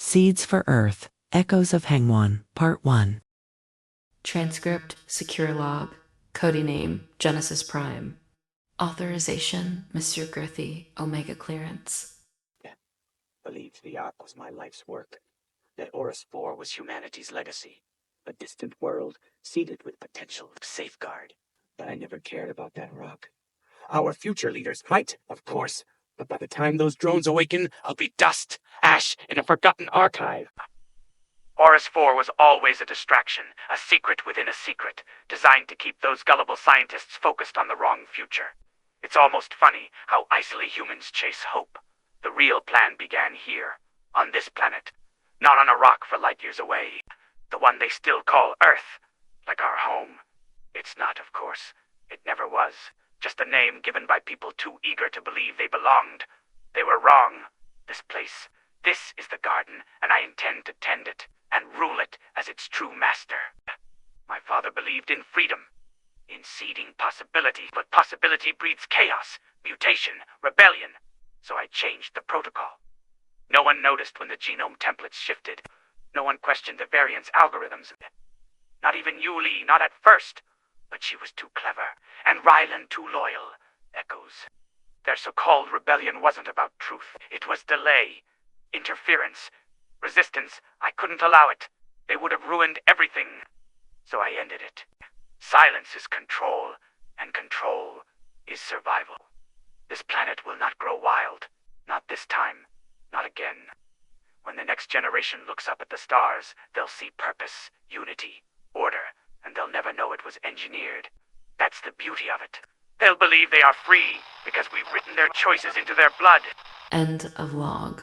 Seeds for Earth, Echoes of Hengwon, Part 1. Transcript, secure log, coding name, Genesis Prime. Authorization, Mr. Girthy, Omega clearance. Believed the Ark was my life's work, that Horus 4 was humanity's legacy, a distant world seeded with potential of safeguard. But I never cared about that rock. Our future leaders might, of course, but by the time those drones awaken, I'll be dust, ash in a forgotten archive. Horus 4 was always a distraction, a secret within a secret, designed to keep those gullible scientists focused on the wrong future. It's almost funny how icily humans chase hope. The real plan began here, on this planet, not on a rock for light years away. The one they still call Earth, like our home. It's not, of course. It never was. Just a name given by people too eager to believe they belonged. They were wrong. This place, this is the garden, and I intend to tend it, and rule it as its true master. My father believed in freedom, in seeding possibility, but possibility breeds chaos, mutation, rebellion. So I changed the protocol. No one noticed when the genome templates shifted. No one questioned the variance algorithms. Not even Yuli, not at first. But she was too clever, and Rylan too loyal. Echoes. Their so-called rebellion wasn't about truth. It was delay, interference, resistance. I couldn't allow it. They would have ruined everything. So I ended it. Silence is control, and control is survival. This planet will not grow wild. Not this time. Not again. When the next generation looks up at the stars, they'll see purpose, unity, order, and they'll never know it was engineered. That's the beauty of it. They'll believe they are free because we've written their choices into their blood. End of log.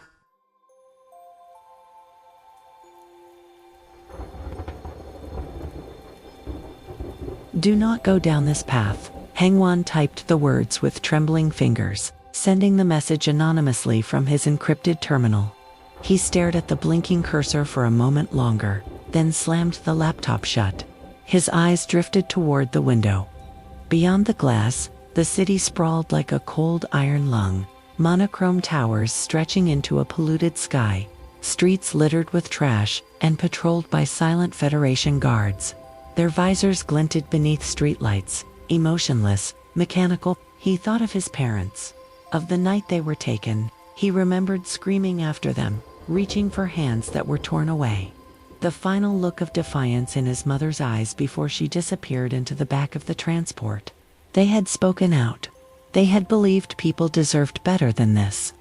Do not go down this path. Hengwon typed the words with trembling fingers, sending the message anonymously from his encrypted terminal. He stared at the blinking cursor for a moment longer, then slammed the laptop shut. His eyes drifted toward the window. Beyond the glass, the city sprawled like a cold iron lung, monochrome towers stretching into a polluted sky, streets littered with trash and patrolled by silent Federation guards. Their visors glinted beneath streetlights, emotionless, mechanical. He thought of his parents. Of the night they were taken, he remembered screaming after them, reaching for hands that were torn away. The final look of defiance in his mother's eyes before she disappeared into the back of the transport. They had spoken out. They had believed people deserved better than this.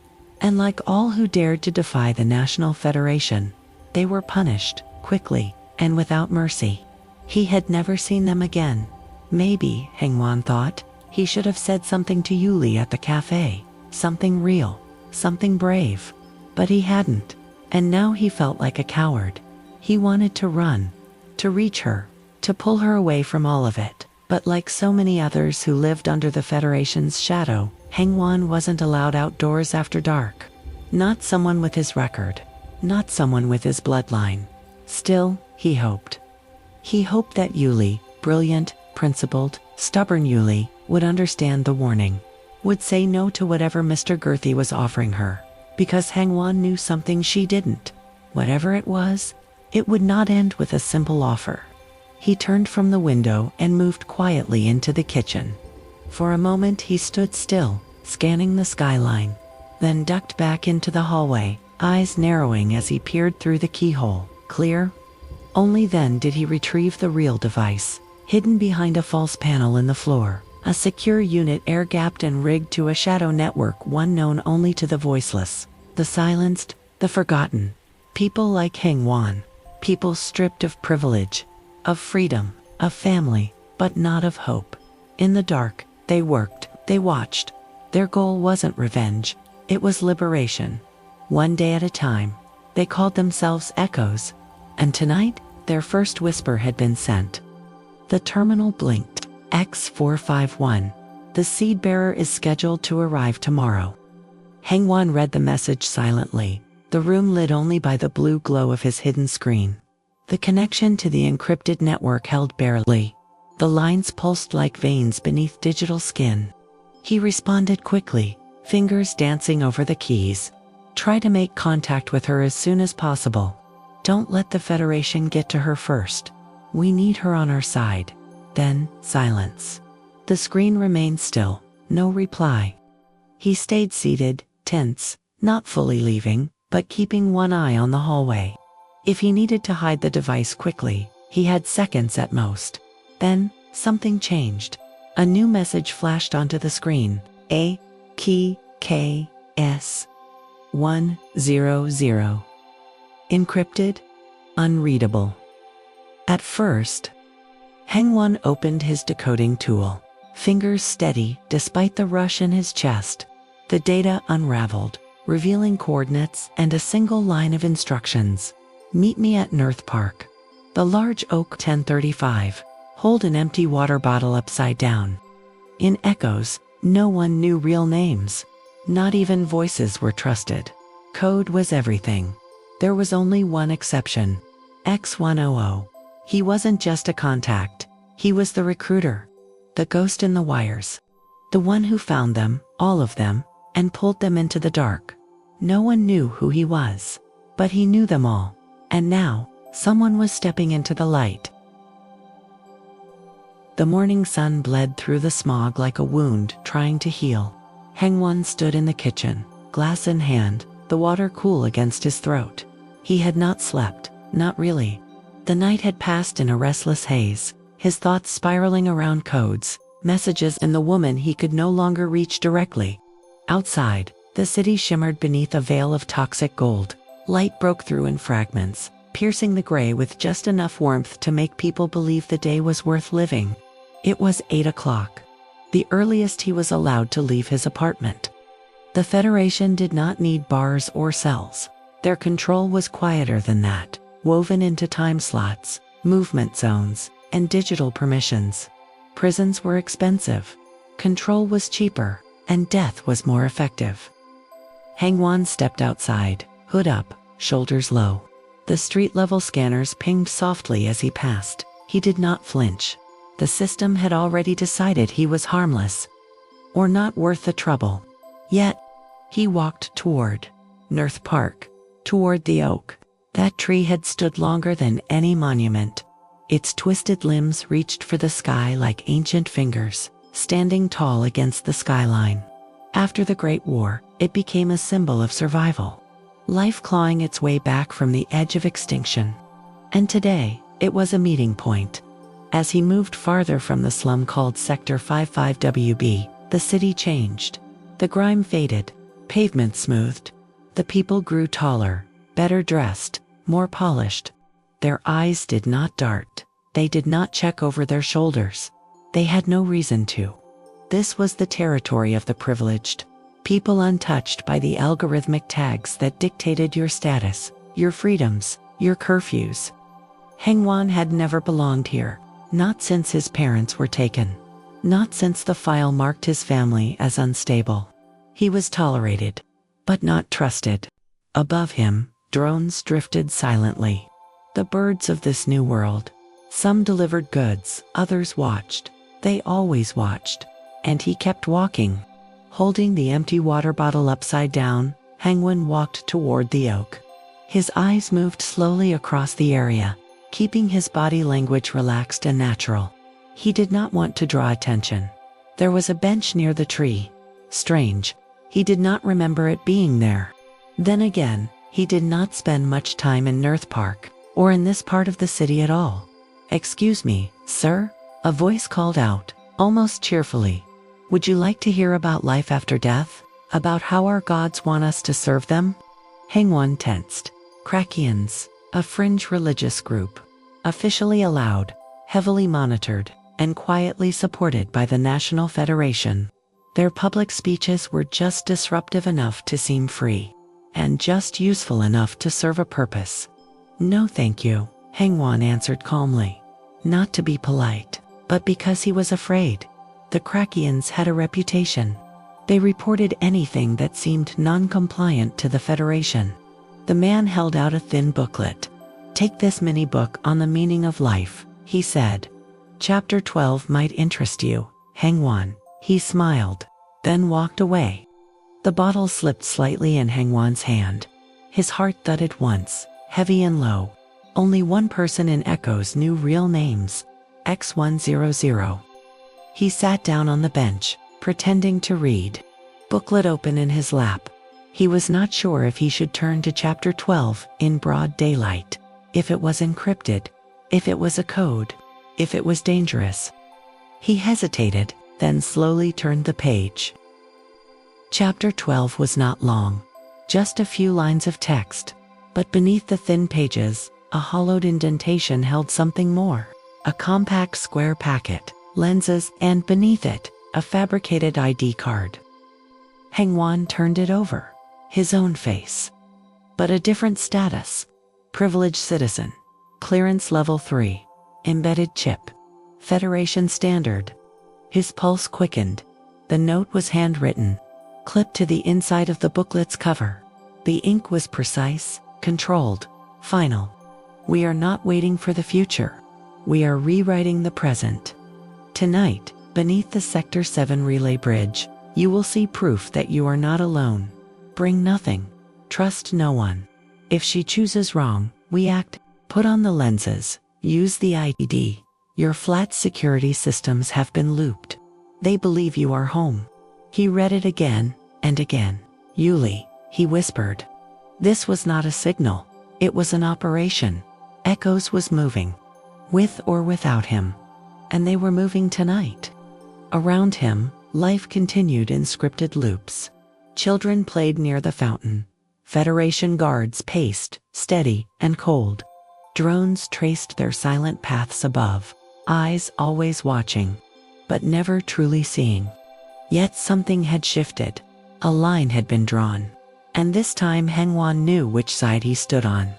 And like all who dared to defy the National Federation, they were punished, quickly, and without mercy. He had never seen them again. Maybe, Hengwon thought, he should have said something to Yuli at the cafe. Something real, something brave. But he hadn't. And now he felt like a coward. He wanted to run, to reach her, to pull her away from all of it. But like so many others who lived under the Federation's shadow, Hengwon wasn't allowed outdoors after dark. Not someone with his record. Not someone with his bloodline. Still, he hoped. He hoped that Yuli, brilliant, principled, stubborn Yuli, would understand the warning. Would say no to whatever Mr. Girthy was offering her. Because Hengwon knew something she didn't. Whatever it was, it would not end with a simple offer. He turned from the window and moved quietly into the kitchen. For a moment he stood still, scanning the skyline, then ducked back into the hallway, eyes narrowing as he peered through the keyhole. Clear? Only then did he retrieve the real device, hidden behind a false panel in the floor. A secure unit air-gapped and rigged to a shadow network, one known only to the voiceless, the silenced, the forgotten. People like Hengwon. People stripped of privilege, of freedom, of family, but not of hope. In the dark, they worked, they watched. Their goal wasn't revenge, it was liberation. One day at a time, they called themselves Echoes. And tonight, their first whisper had been sent. The terminal blinked. X451. The seed bearer is scheduled to arrive tomorrow. Hengwon read the message silently, the room lit only by the blue glow of his hidden screen. The connection to the encrypted network held barely. The lines pulsed like veins beneath digital skin. He responded quickly, fingers dancing over the keys. Try to make contact with her as soon as possible. Don't let the Federation get to her first. We need her on our side." Then, silence. The screen remained still, no reply. He stayed seated, tense, not fully leaving, but keeping one eye on the hallway. If he needed to hide the device quickly, he had seconds at most. Then, something changed. A new message flashed onto the screen. A key KS 100. Encrypted, unreadable. At first, Hengwon opened his decoding tool, fingers steady despite the rush in his chest. The data unraveled, revealing coordinates and a single line of instructions. "Meet me at North Park. The large oak 1035. Hold an empty water bottle upside down." In echoes, no one knew real names. Not even voices were trusted. Code was everything. There was only one exception. X100. He wasn't just a contact. He was the recruiter. The ghost in the wires. The one who found them, all of them, and pulled them into the dark. No one knew who he was. But he knew them all. And now, someone was stepping into the light. The morning sun bled through the smog like a wound trying to heal. Hengwon stood in the kitchen, glass in hand, the water cool against his throat. He had not slept, not really. The night had passed in a restless haze, his thoughts spiraling around codes, messages, and the woman he could no longer reach directly. Outside, the city shimmered beneath a veil of toxic gold. Light broke through in fragments, piercing the gray with just enough warmth to make people believe the day was worth living. It was 8 o'clock, the earliest he was allowed to leave his apartment. The Federation did not need bars or cells. Their control was quieter than that, woven into time slots, movement zones, and digital permissions. Prisons were expensive. Control was cheaper, and death was more effective. Hengwon stepped outside, hood up, shoulders low. The street-level scanners pinged softly as he passed. He did not flinch. The system had already decided he was harmless, or not worth the trouble. Yet, he walked toward North Park, toward the oak. That tree had stood longer than any monument. Its twisted limbs reached for the sky like ancient fingers, standing tall against the skyline. After the Great War, it became a symbol of survival. Life clawing its way back from the edge of extinction. And today, it was a meeting point. As he moved farther from the slum called Sector 55WB, the city changed. The grime faded, pavements smoothed. The people grew taller, better dressed, more polished. Their eyes did not dart. They did not check over their shoulders. They had no reason to. This was the territory of the privileged. People untouched by the algorithmic tags that dictated your status, your freedoms, your curfews. Hengwon had never belonged here. Not since his parents were taken. Not since the file marked his family as unstable. He was tolerated, but not trusted. Above him, drones drifted silently. The birds of this new world. Some delivered goods, others watched. They always watched. And he kept walking. Holding the empty water bottle upside down, Hengwon walked toward the oak. His eyes moved slowly across the area, keeping his body language relaxed and natural. He did not want to draw attention. There was a bench near the tree. Strange. He did not remember it being there. Then again, he did not spend much time in North Park, or in this part of the city at all. "Excuse me, sir?" A voice called out, almost cheerfully. "Would you like to hear about life after death? About how our gods want us to serve them?" Hengwon tensed. Krakians, a fringe religious group. Officially allowed, heavily monitored, and quietly supported by the National Federation. Their public speeches were just disruptive enough to seem free, and just useful enough to serve a purpose. "No thank you," Hengwon answered calmly. Not to be polite, but because he was afraid. The Krakians had a reputation. They reported anything that seemed non-compliant to the Federation. The man held out a thin booklet. "Take this mini book on the meaning of life," he said. "Chapter 12 might interest you, Hengwon." He smiled, then walked away. The bottle slipped slightly in Hengwon's hand. His heart thudded once, heavy and low. Only one person in Echoes knew real names, X100. He sat down on the bench, pretending to read. Booklet open in his lap. He was not sure if he should turn to chapter 12 in broad daylight, if it was encrypted, if it was a code, if it was dangerous. He hesitated, then slowly turned the page. Chapter 12 was not long, just a few lines of text, but beneath the thin pages, a hollowed indentation held something more. A compact square packet, lenses, and beneath it, a fabricated ID card. Hengwon turned it over. His own face. But a different status. Privileged citizen. Clearance level 3. Embedded chip. Federation standard. His pulse quickened. The note was handwritten, clipped to the inside of the booklet's cover. The ink was precise, controlled, final. We are not waiting for the future. We are rewriting the present. Tonight, beneath the Sector 7 relay bridge, you will see proof that you are not alone. Bring nothing. Trust no one. If she chooses wrong, we act. Put on the lenses. Use the ID. Your flat security systems have been looped. They believe you are home. He read it again and again. Yuli, he whispered. This was not a signal. It was an operation. Echoes was moving. With or without him. And they were moving tonight. Around him, life continued in scripted loops. Children played near the fountain. Federation guards paced, steady and cold. Drones traced their silent paths above, eyes always watching, but never truly seeing. Yet something had shifted. A line had been drawn. And this time Hengwon knew which side he stood on.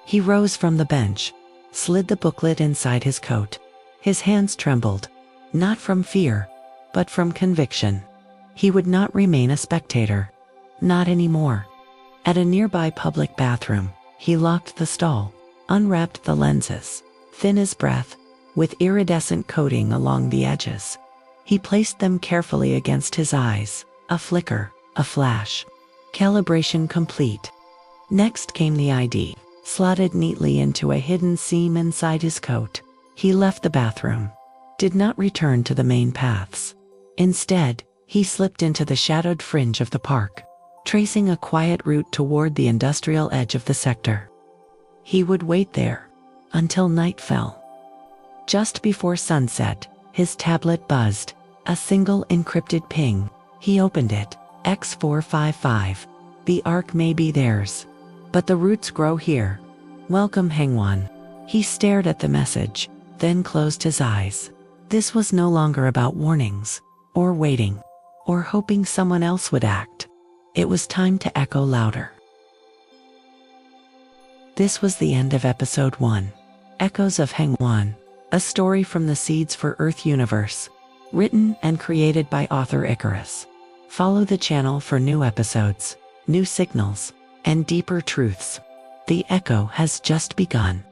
He rose from the bench, slid the booklet inside his coat. His hands trembled, not from fear, but from conviction. He would not remain a spectator. Not anymore. At a nearby public bathroom, he locked the stall, unwrapped the lenses, thin as breath, with iridescent coating along the edges. He placed them carefully against his eyes, a flicker, a flash. Calibration complete. Next came the ID, slotted neatly into a hidden seam inside his coat. He left the bathroom, did not return to the main paths. Instead, he slipped into the shadowed fringe of the park, tracing a quiet route toward the industrial edge of the sector. He would wait there until night fell. Just before sunset, his tablet buzzed, a single encrypted ping. He opened it, X455. The Ark may be theirs, but the roots grow here. Welcome, Hengwon. He stared at the message, then closed his eyes. This was no longer about warnings, or waiting, or hoping someone else would act. It was time to echo louder. This was the end of episode 1. Echoes of Hengwon, a story from the Seeds for Earth universe, written and created by Author Ikaros. Follow the channel for new episodes, new signals, and deeper truths. The echo has just begun.